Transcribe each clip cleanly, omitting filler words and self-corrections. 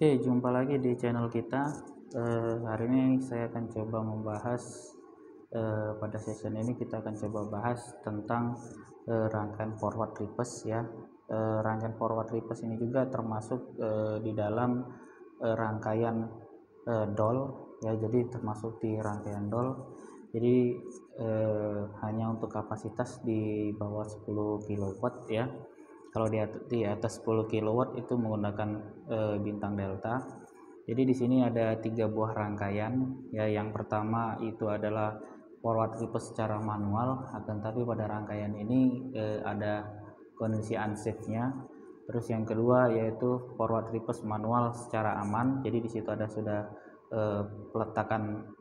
Oke, jumpa lagi di channel kita. Hari ini saya akan coba membahas pada session ini kita akan coba bahas tentang rangkaian forward reverse ya. Rangkaian forward reverse ini juga termasuk di dalam rangkaian doll ya. Jadi termasuk di rangkaian doll. Jadi hanya untuk kapasitas di bawah 10 kW ya. Kalau di atas 10 kW itu menggunakan bintang delta. Jadi di sini ada 3 buah rangkaian ya. Yang pertama itu adalah forward reverse secara manual, akan tapi pada rangkaian ini ada kondisi unsafe-nya. Terus yang kedua yaitu forward reverse manual secara aman. Jadi di situ ada sudah peletakan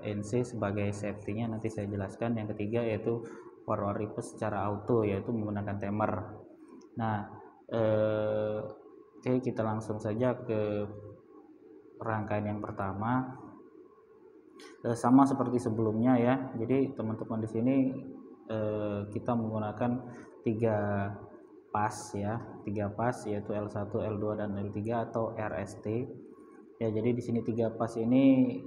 NC sebagai safety-nya, nanti saya jelaskan. Yang ketiga yaitu forward reverse secara auto, yaitu menggunakan timer. Nah, oke, kita langsung saja ke rangkaian yang pertama. Sama seperti sebelumnya ya. Jadi teman-teman di sini kita menggunakan 3 pas ya, 3 pas yaitu L1, L2 dan L3 atau RST. Ya, jadi di sini 3 pas ini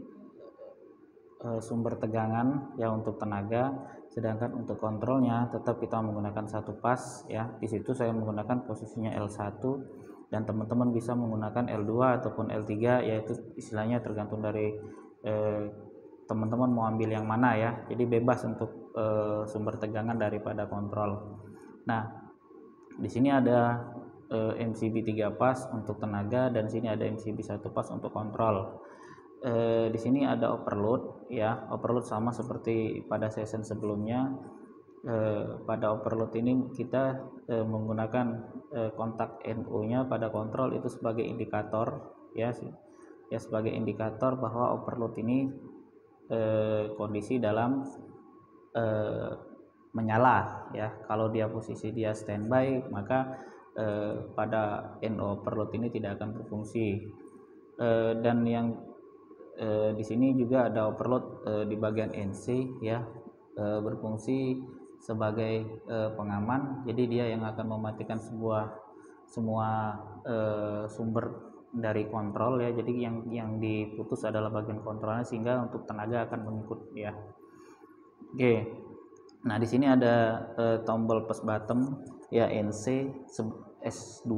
sumber tegangan ya untuk tenaga, sedangkan untuk kontrolnya tetap kita menggunakan 1 pas ya. Di situ saya menggunakan posisinya L1 dan teman-teman bisa menggunakan L2 ataupun L3, yaitu istilahnya tergantung dari teman-teman mau ambil yang mana ya. Jadi bebas untuk sumber tegangan daripada kontrol. Nah, di sini ada MCB 3 pas untuk tenaga dan sini ada MCB 1 pas untuk kontrol. Di sini ada overload ya. Overload sama seperti pada session sebelumnya. Pada overload ini kita menggunakan kontak NO-nya pada kontrol itu sebagai indikator ya, sebagai indikator bahwa overload ini kondisi dalam menyala ya. Kalau dia posisi dia standby, maka pada NO overload ini tidak akan berfungsi. Dan yang di sini juga ada overload di bagian NC ya, berfungsi sebagai pengaman. Jadi dia yang akan mematikan semua sumber dari kontrol ya. Jadi yang diputus adalah bagian kontrolnya, sehingga untuk tenaga akan mengikut ya. Oke. Nah, di sini ada tombol push button ya, NC S2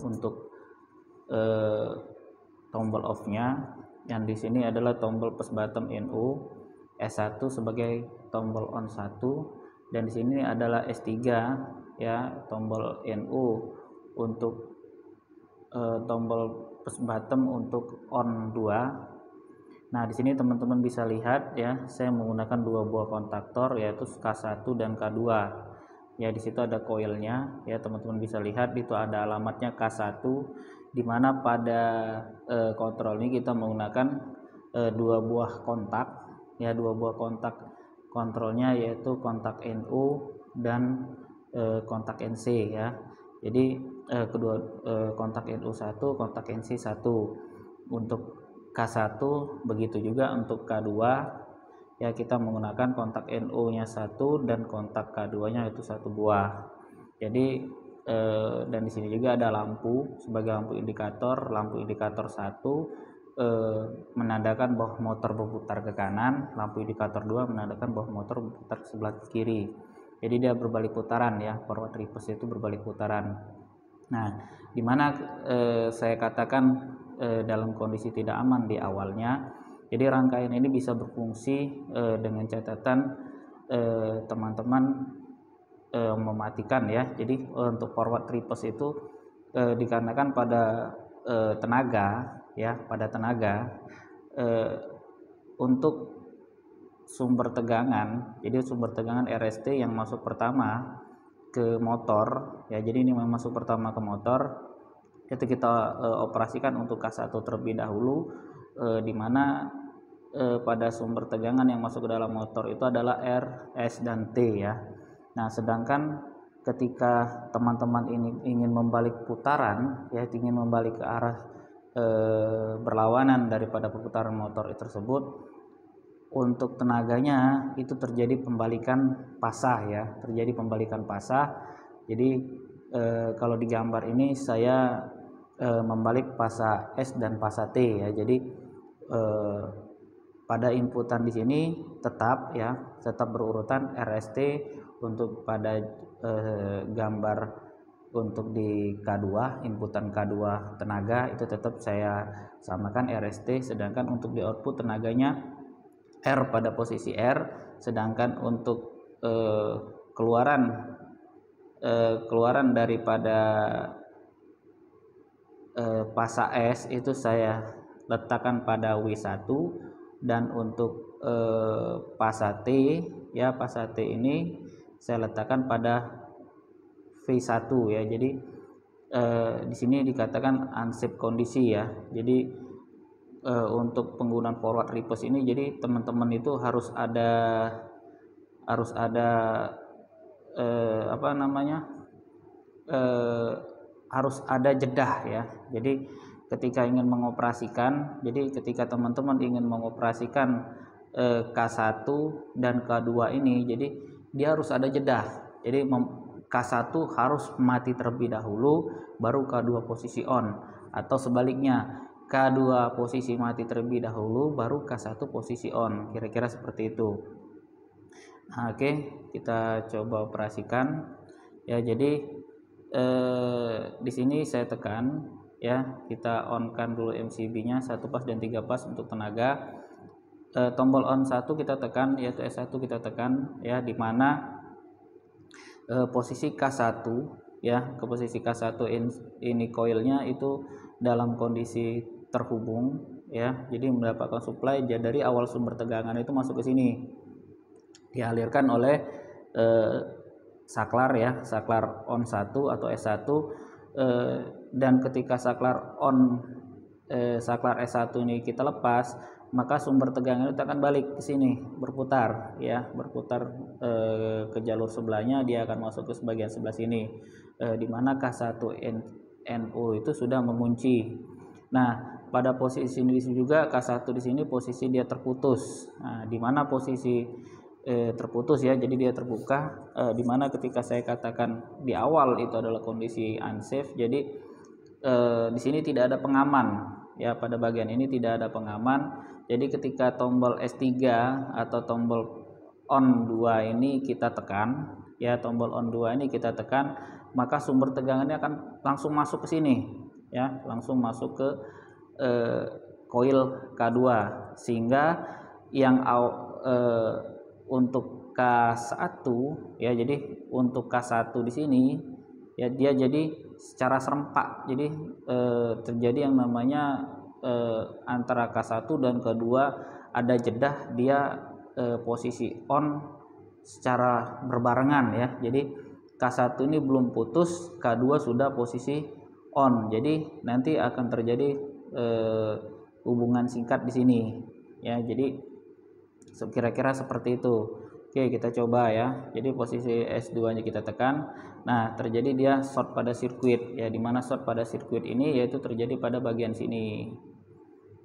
untuk tombol off-nya. Yang di sini adalah tombol push button NO, S1 sebagai tombol on 1, dan di sini adalah S3 ya, tombol NO untuk tombol push button untuk on 2. Nah, di sini teman-teman bisa lihat ya, saya menggunakan 2 buah kontaktor yaitu K1 dan K2. Ya, di situ ada koilnya ya, teman-teman bisa lihat itu ada alamatnya K1, di mana pada kontrol ini kita menggunakan 2 buah kontak ya, 2 buah kontak kontrolnya yaitu kontak NO dan kontak NC ya. Jadi kedua kontak NO1, kontak NC1 untuk K1, begitu juga untuk K2 ya, kita menggunakan kontak NO-nya 1 dan kontak K2-nya itu 1 buah. Jadi dan di sini juga ada lampu sebagai lampu indikator. Lampu indikator 1 menandakan bahwa motor berputar ke kanan, lampu indikator 2 menandakan bahwa motor berputar ke sebelah kiri. Jadi dia berbalik putaran ya, forward reverse itu berbalik putaran. Nah, dimana saya katakan dalam kondisi tidak aman di awalnya. Jadi rangkaian ini bisa berfungsi dengan catatan teman-teman mematikan ya. Jadi untuk forward reverse itu dikarenakan pada tenaga ya, pada tenaga untuk sumber tegangan. Jadi sumber tegangan RST yang masuk pertama ke motor ya. Jadi ini memang masuk pertama ke motor, itu kita operasikan untuk K1 terlebih dahulu, di mana pada sumber tegangan yang masuk ke dalam motor itu adalah R, S, dan T ya. Nah, sedangkan ketika teman-teman ini ingin membalik putaran ya, ingin membalik ke arah berlawanan daripada perputaran motor tersebut, untuk tenaganya itu terjadi pembalikan pasah ya, terjadi pembalikan pasah. Jadi kalau di gambar ini saya membalik fasa S dan fasa T ya. Jadi pada inputan di sini tetap berurutan RST untuk pada gambar untuk di K2, inputan K2 tenaga itu tetap saya samakan RST, sedangkan untuk di output tenaganya R pada posisi R, sedangkan untuk keluaran daripada fasa S itu saya letakkan pada W1, dan untuk fasa T ini saya letakkan pada V1 ya. Jadi di sini dikatakan unsafe kondisi ya. Jadi untuk penggunaan forward reverse ini, jadi teman-teman itu harus ada harus ada jedah ya. Jadi ketika teman-teman ingin mengoperasikan K1 dan K2 ini, jadi dia harus ada jedah. Jadi K1 harus mati terlebih dahulu baru K2 posisi on, atau sebaliknya K2 posisi mati terlebih dahulu baru K1 posisi on, kira-kira seperti itu. Nah, oke, kita coba operasikan ya. Jadi di sini saya tekan ya, kita on-kan dulu MCB-nya 1 pas dan 3 pas untuk tenaga. Tombol on 1 kita tekan, yaitu S1 kita tekan ya, di mana posisi K1 ya, ke posisi K1 ini koilnya itu dalam kondisi terhubung ya. Jadi mendapatkan supply dari awal sumber tegangan itu masuk ke sini, dialirkan oleh saklar ya, saklar on 1 atau S1, dan ketika saklar S1 ini kita lepas, maka sumber tegangan itu akan balik ke sini, berputar ke jalur sebelahnya, dia akan masuk ke bagian sebelah sini, di mana K1 NO itu sudah mengunci. Nah, pada posisi ini juga K1 di sini posisi dia terputus. Nah, di mana posisi terputus ya, jadi dia terbuka, di mana ketika saya katakan di awal itu adalah kondisi unsafe. Jadi di sini tidak ada pengaman ya, pada bagian ini tidak ada pengaman. Jadi ketika tombol S3 atau tombol on 2 ini kita tekan ya, tombol on 2 ini kita tekan, maka sumber tegangannya akan langsung masuk ke sini ya, langsung masuk ke koil K2, sehingga yang untuk K1 ya, jadi untuk K1 di sini ya, dia jadi secara serempak. Jadi terjadi yang namanya antara K1 dan K2 ada jedah, dia posisi on secara berbarengan ya. Jadi K1 ini belum putus, K2 sudah posisi on. Jadi nanti akan terjadi hubungan singkat di sini ya. Jadi kira-kira seperti itu. Oke, kita coba ya. Jadi posisi S2 nya kita tekan. Nah, terjadi dia short pada sirkuit ya, dimana short pada sirkuit ini yaitu terjadi pada bagian sini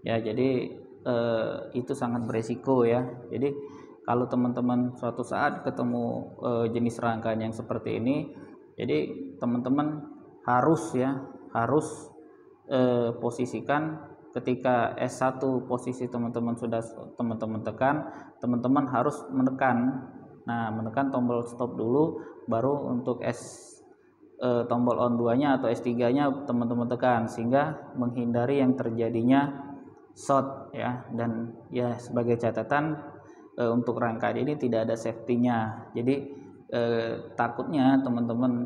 ya. Jadi itu sangat beresiko ya. Jadi kalau teman-teman suatu saat ketemu jenis rangkaian yang seperti ini, jadi teman-teman harus posisikan ketika S1 posisi teman-teman sudah tekan, teman-teman harus menekan. Nah, menekan tombol stop dulu, baru untuk tombol on 2-nya atau S3-nya teman-teman tekan, sehingga menghindari yang terjadinya short ya. Dan ya, sebagai catatan, untuk rangkaian ini tidak ada safety-nya. Jadi takutnya teman-teman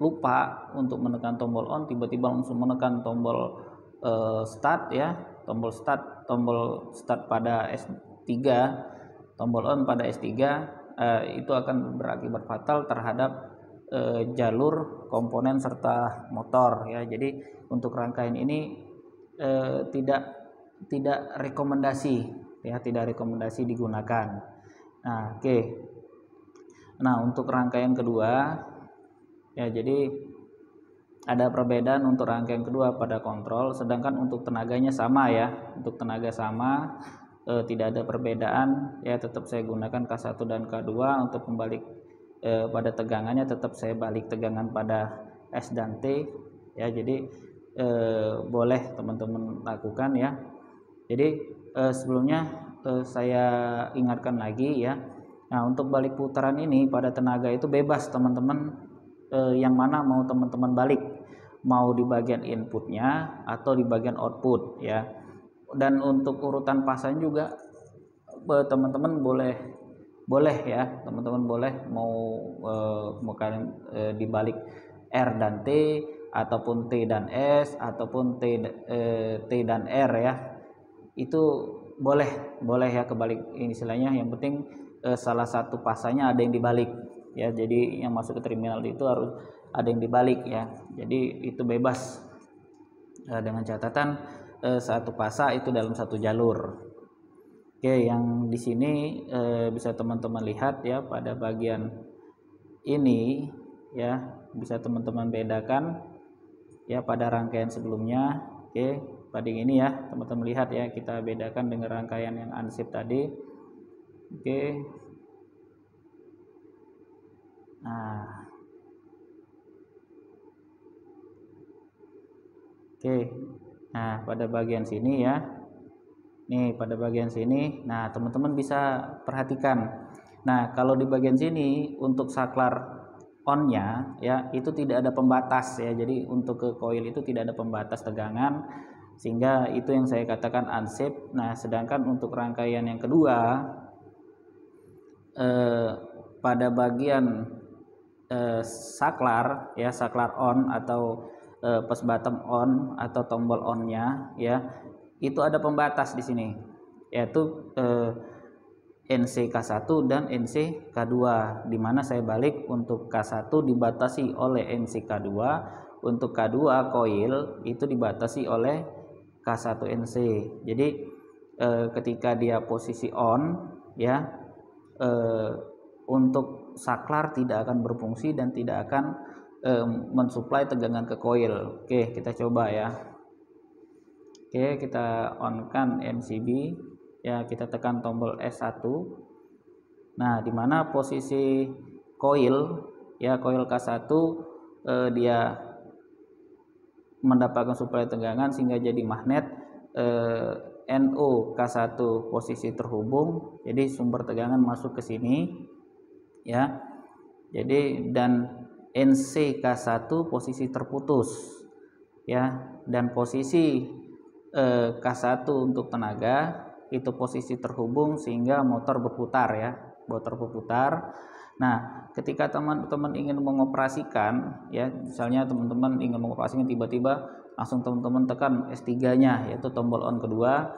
lupa untuk menekan tombol on, tiba-tiba langsung menekan tombol start ya, tombol start pada S3, tombol on pada S3, itu akan berakibat fatal terhadap jalur komponen serta motor ya. Jadi untuk rangkaian ini tidak rekomendasi ya, tidak rekomendasi digunakan. Nah, oke. Nah, untuk rangkaian kedua ya, jadi ada perbedaan untuk rangkaian kedua pada kontrol, sedangkan untuk tenaganya sama ya. Untuk tenaga sama, tidak ada perbedaan ya, tetap saya gunakan K1 dan K2. Untuk membalik pada tegangannya tetap saya balik tegangan pada S dan T ya. Jadi boleh teman-teman lakukan ya. Jadi sebelumnya saya ingatkan lagi ya. Nah, untuk balik putaran ini pada tenaga itu bebas teman-teman, yang mana mau teman-teman balik, mau di bagian inputnya atau di bagian output ya. Dan untuk urutan pasang juga teman-teman boleh ya, teman-teman boleh mau kalian dibalik R dan T ataupun T dan S ataupun T dan R ya, itu boleh ya kebalik ini istilahnya. Yang penting salah satu pasanya ada yang dibalik ya, jadi yang masuk ke terminal itu harus ada yang dibalik ya. Jadi itu bebas dengan catatan satu pasa itu dalam satu jalur. Oke, yang di sini bisa teman-teman lihat ya pada bagian ini ya, bisa teman-teman bedakan ya pada rangkaian sebelumnya. Oke, pada ini ya teman-teman lihat ya, kita bedakan dengan rangkaian yang unshift tadi. Oke. Nah. Oke. Nah, pada bagian sini ya. Nih, pada bagian sini. Nah, teman-teman bisa perhatikan. Nah, kalau di bagian sini untuk saklar on-nya ya, itu tidak ada pembatas ya. Jadi untuk ke coil itu tidak ada pembatas tegangan, sehingga itu yang saya katakan unsafe. Nah, sedangkan untuk rangkaian yang kedua pada bagian saklar ya, saklar on atau push bottom on atau tombol on-nya ya, itu ada pembatas di sini, yaitu NC K1 dan NC K2, di mana saya balik untuk K1 dibatasi oleh NC K2, untuk K2 coil itu dibatasi oleh K1 NC. Jadi ketika dia posisi on ya, untuk saklar tidak akan berfungsi dan tidak akan mensuplai tegangan ke coil. Oke, kita coba ya. Oke, kita on kan MCB ya, kita tekan tombol S1. Nah, di mana posisi coil ya, coil K1 dia mendapatkan suplai tegangan sehingga jadi magnet. NO K1 posisi terhubung, jadi sumber tegangan masuk ke sini ya. Jadi dan NC K1 posisi terputus ya, dan posisi K1 untuk tenaga itu posisi terhubung sehingga motor berputar ya, motor berputar. Nah, ketika teman-teman ingin mengoperasikan ya, misalnya teman-teman ingin mengoperasikan, tiba-tiba langsung teman-teman tekan S3-nya yaitu tombol on kedua.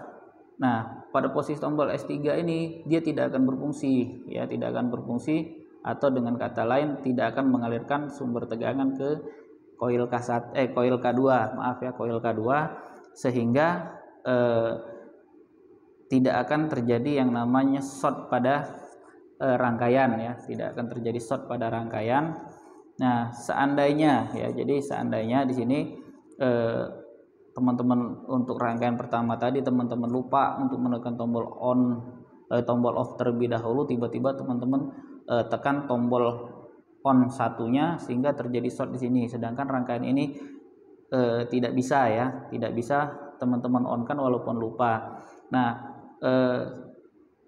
Nah, pada posisi tombol S3 ini dia tidak akan berfungsi ya, tidak akan berfungsi, atau dengan kata lain tidak akan mengalirkan sumber tegangan ke coil coil K2, maaf ya, coil K2, sehingga tidak akan terjadi yang namanya short pada rangkaian ya, tidak akan terjadi short pada rangkaian. Nah, seandainya ya, jadi seandainya di sini teman-teman untuk rangkaian pertama tadi teman-teman lupa untuk menekan tombol on, tombol off terlebih dahulu, tiba-tiba teman-teman tekan tombol on satunya sehingga terjadi short di sini, sedangkan rangkaian ini tidak bisa ya, tidak bisa teman-teman on kan walaupun lupa. Nah,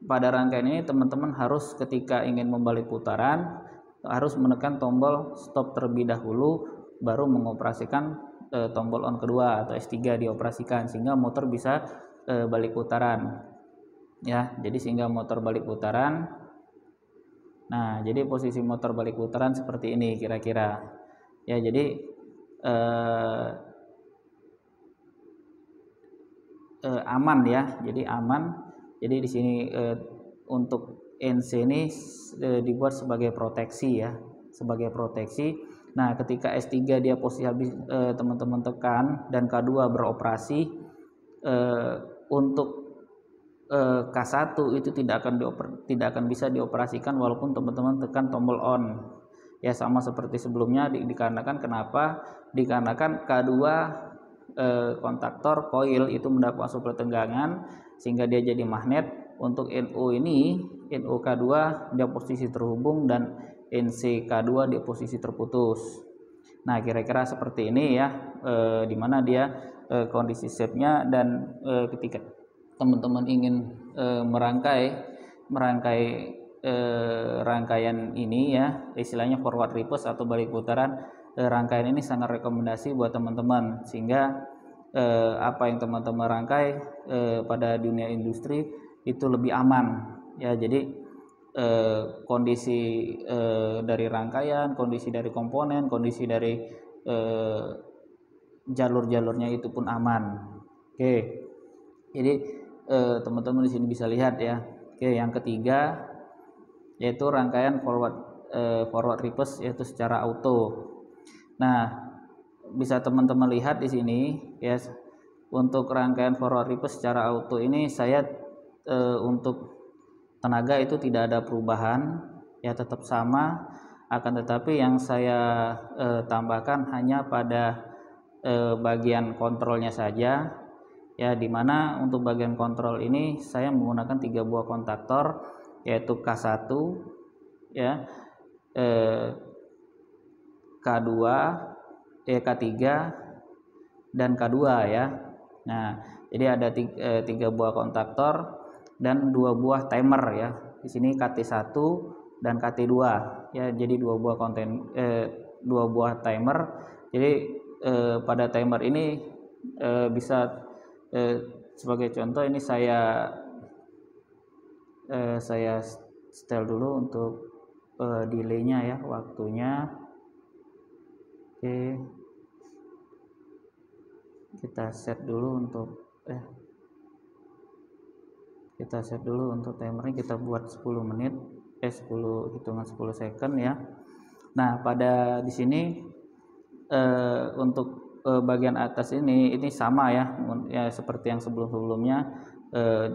pada rangkaian ini teman-teman harus ketika ingin membalik putaran harus menekan tombol stop terlebih dahulu, baru mengoperasikan tombol on kedua atau S3 dioperasikan sehingga motor bisa balik putaran ya. Jadi sehingga motor balik putaran. Nah, jadi posisi motor balik putaran seperti ini kira-kira ya. Jadi aman ya, jadi aman. Jadi di sini untuk NC ini dibuat sebagai proteksi ya, sebagai proteksi. Nah, ketika S3 dia posisi habis teman-teman tekan dan K2 beroperasi, untuk K1 itu tidak akan bisa dioperasikan walaupun teman-teman tekan tombol on ya, sama seperti sebelumnya. Dikarenakan kenapa? Dikarenakan K2 kontaktor coil itu mendapat suplai tegangan sehingga dia jadi magnet. Untuk NO ini, NO K2 dia posisi terhubung dan NC K2 dia posisi terputus. Nah, kira-kira seperti ini ya, dimana dia kondisi shape-nya, dan ketika teman-teman ingin merangkai rangkaian ini ya, istilahnya forward reverse atau balik putaran, rangkaian ini sangat rekomendasi buat teman-teman, sehingga apa yang teman-teman rangkai pada dunia industri itu lebih aman ya. Jadi kondisi dari rangkaian, kondisi dari komponen, kondisi dari jalur-jalurnya itu pun aman. Oke, jadi teman-teman di sini bisa lihat ya. Oke, yang ketiga yaitu rangkaian forward reverse, yaitu secara auto. Nah, bisa teman-teman lihat di sini ya, untuk rangkaian forward reverse secara auto ini saya untuk tenaga itu tidak ada perubahan ya, tetap sama, akan tetapi yang saya tambahkan hanya pada bagian kontrolnya saja ya, dimana untuk bagian kontrol ini saya menggunakan 3 buah kontaktor, yaitu K1 ya, K2, K3 dan K2 ya. Nah, jadi ada 3 buah kontaktor dan 2 buah timer ya. Di sini KT1 dan KT2 ya. Jadi 2 buah timer. Jadi pada timer ini bisa sebagai contoh ini saya setel dulu untuk delaynya ya, waktunya. Oke, kita set dulu untuk timernya, kita buat 10 menit 10 hitungan 10 second ya. Nah, pada di sini untuk bagian atas ini sama ya seperti yang sebelum-sebelumnya.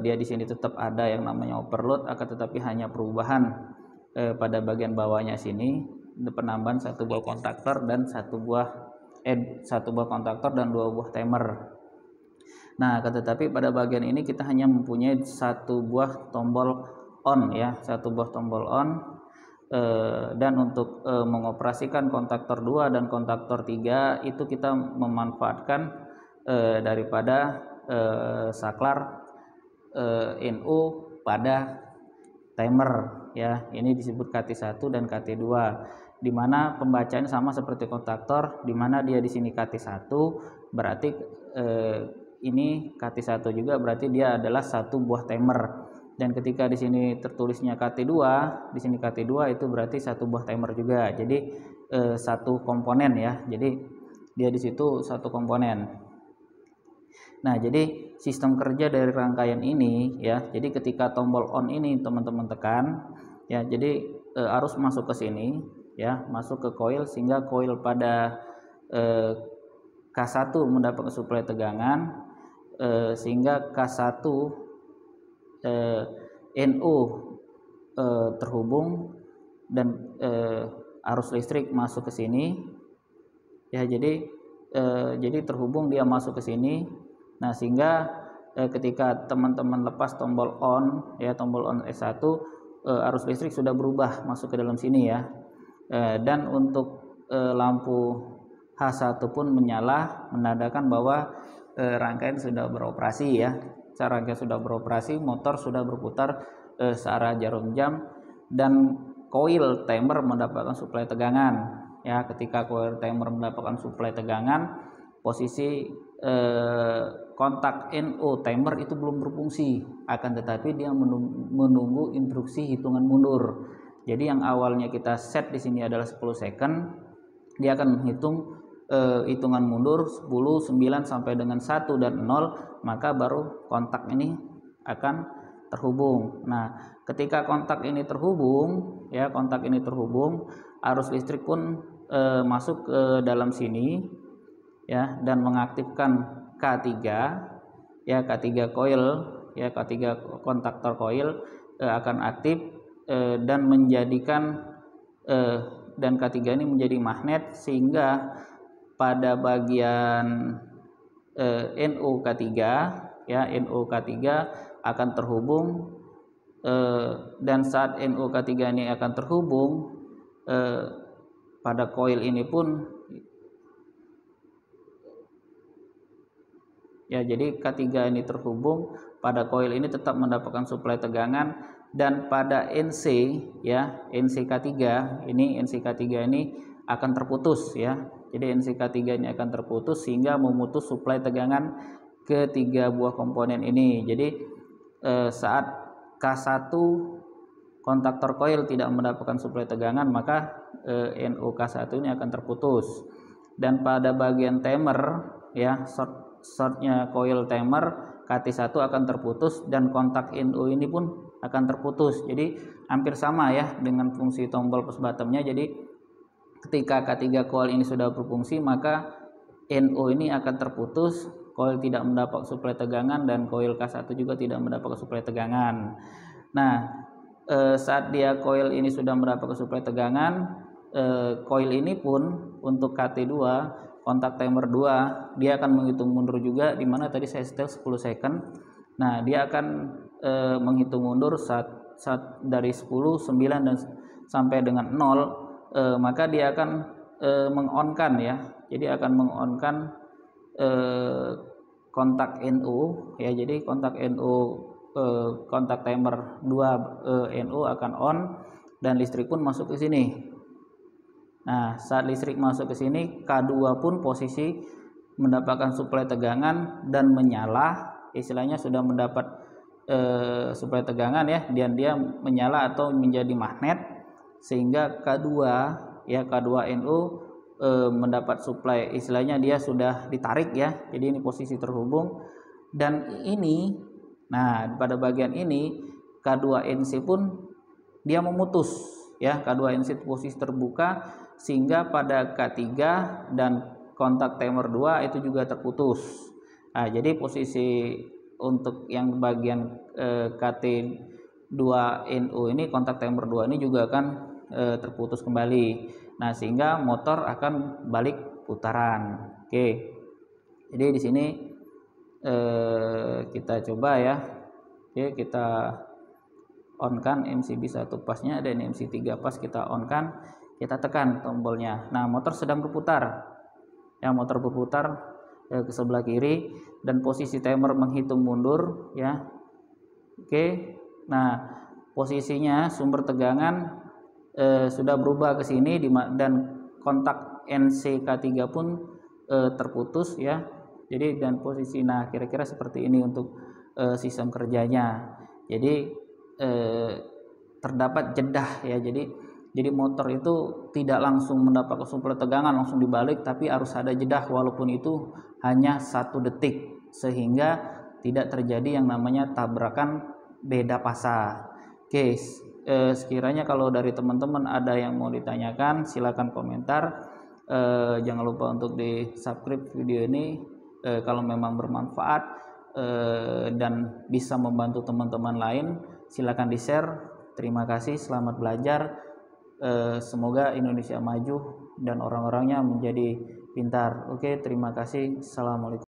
Dia di sini tetap ada yang namanya overload, akan tetapi hanya perubahan pada bagian bawahnya sini, penambahan 1 buah kontaktor dan 1 buah kontaktor dan 2 buah timer. Nah, tetapi pada bagian ini kita hanya mempunyai 1 buah tombol on ya, 1 buah tombol on, dan untuk mengoperasikan kontaktor 2 dan kontaktor 3 itu kita memanfaatkan daripada saklar NO pada timer ya. Ini disebut KT1 dan KT2, dimana pembacaan sama seperti kontaktor, dimana dia di sini KT1 berarti ini KT1 juga, berarti dia adalah 1 buah timer. Dan ketika di sini tertulisnya KT2, di sini KT2 itu berarti 1 buah timer juga. Jadi 1 komponen ya. Jadi dia di situ 1 komponen. Nah, jadi sistem kerja dari rangkaian ini ya. Jadi ketika tombol on ini teman-teman tekan ya, jadi arus masuk ke sini ya, masuk ke coil, sehingga coil pada K1 mendapatkan suplai tegangan, sehingga K1 NO terhubung dan arus listrik masuk ke sini ya. Jadi terhubung, dia masuk ke sini. Nah, sehingga ketika teman-teman lepas tombol on ya, tombol on S1, arus listrik sudah berubah masuk ke dalam sini ya. Dan untuk lampu H1 pun menyala, menandakan bahwa rangkaian sudah beroperasi ya. Rangkaian sudah beroperasi, motor sudah berputar searah jarum jam, dan coil timer mendapatkan suplai tegangan ya. Ketika coil timer mendapatkan suplai tegangan, posisi kontak NO timer itu belum berfungsi, akan tetapi dia menunggu instruksi hitungan mundur. Jadi yang awalnya kita set di sini adalah 10 second, dia akan menghitung hitungan mundur 10, 9 sampai dengan 1 dan 0, maka baru kontak ini akan terhubung. Nah, ketika kontak ini terhubung ya, arus listrik pun masuk ke dalam sini ya, dan mengaktifkan K3 ya, K3 coil ya, K3 kontaktor coil akan aktif dan menjadikan dan K3 ini menjadi magnet, sehingga pada bagian NO K3 ya, NO K3 akan terhubung, dan saat NO K3 ini akan terhubung pada coil ini pun Ya, jadi K3 ini terhubung pada koil ini tetap mendapatkan suplai tegangan, dan pada NC ya, NC-K3 ini akan terputus ya. Jadi NC-K3 ini akan terputus sehingga memutus suplai tegangan ke 3 buah komponen ini. Jadi saat K1 kontaktor koil tidak mendapatkan suplai tegangan, maka NO-K1 ini akan terputus. Dan pada bagian timer ya, shortnya koil timer KT1 akan terputus dan kontak NO ini pun akan terputus. Jadi hampir sama ya dengan fungsi tombol push bottomnya. Jadi ketika K3 coil ini sudah berfungsi, maka NO ini akan terputus, coil tidak mendapat suplai tegangan, dan coil K1 juga tidak mendapat suplai tegangan. Nah, saat dia coil ini sudah mendapat suplai tegangan, coil ini pun untuk KT2 kontak timer 2 dia akan menghitung mundur juga, di mana tadi saya setel 10 second. Nah, dia akan menghitung mundur saat dari 10, 9 dan sampai dengan 0, maka dia akan mengonkan ya. Jadi akan mengonkan kontak NO ya. Jadi kontak NO kontak timer 2 NO akan on dan listrik pun masuk ke sini. Nah, saat listrik masuk ke sini, K2 pun posisi mendapatkan suplai tegangan dan menyala, istilahnya sudah mendapat suplai tegangan ya, dan dia menyala atau menjadi magnet, sehingga K2 ya, K2NO mendapat suplai, istilahnya dia sudah ditarik ya. Jadi ini posisi terhubung, dan ini, nah pada bagian ini K2NC pun dia memutus ya, K2NC posisi terbuka, sehingga pada K3 dan kontak timer 2 itu juga terputus. Nah, jadi posisi untuk yang bagian KT2NO ini, kontak timer 2 ini juga akan terputus kembali. Nah, sehingga motor akan balik putaran. Oke. Jadi di sini kita coba ya. Oke, kita on-kan MCB 1 pasnya dan MC3 pas kita on-kan. Kita tekan tombolnya. Nah, motor sedang berputar. Ya, motor berputar ke sebelah kiri dan posisi timer menghitung mundur ya. Oke. Nah, posisinya sumber tegangan sudah berubah ke sini dan kontak NC-K3 pun terputus ya. Jadi dan posisi, nah kira-kira seperti ini untuk sistem kerjanya. Jadi terdapat jedah ya. Jadi motor itu tidak langsung mendapat suplai tegangan langsung dibalik, tapi harus ada jedah walaupun itu hanya 1 detik, sehingga tidak terjadi yang namanya tabrakan beda fasa. Oke, sekiranya kalau dari teman-teman ada yang mau ditanyakan, silakan komentar. Jangan lupa untuk di subscribe video ini kalau memang bermanfaat dan bisa membantu teman-teman lain, silakan di share. Terima kasih, selamat belajar. Semoga Indonesia maju dan orang-orangnya menjadi pintar. Oke, terima kasih. Assalamualaikum.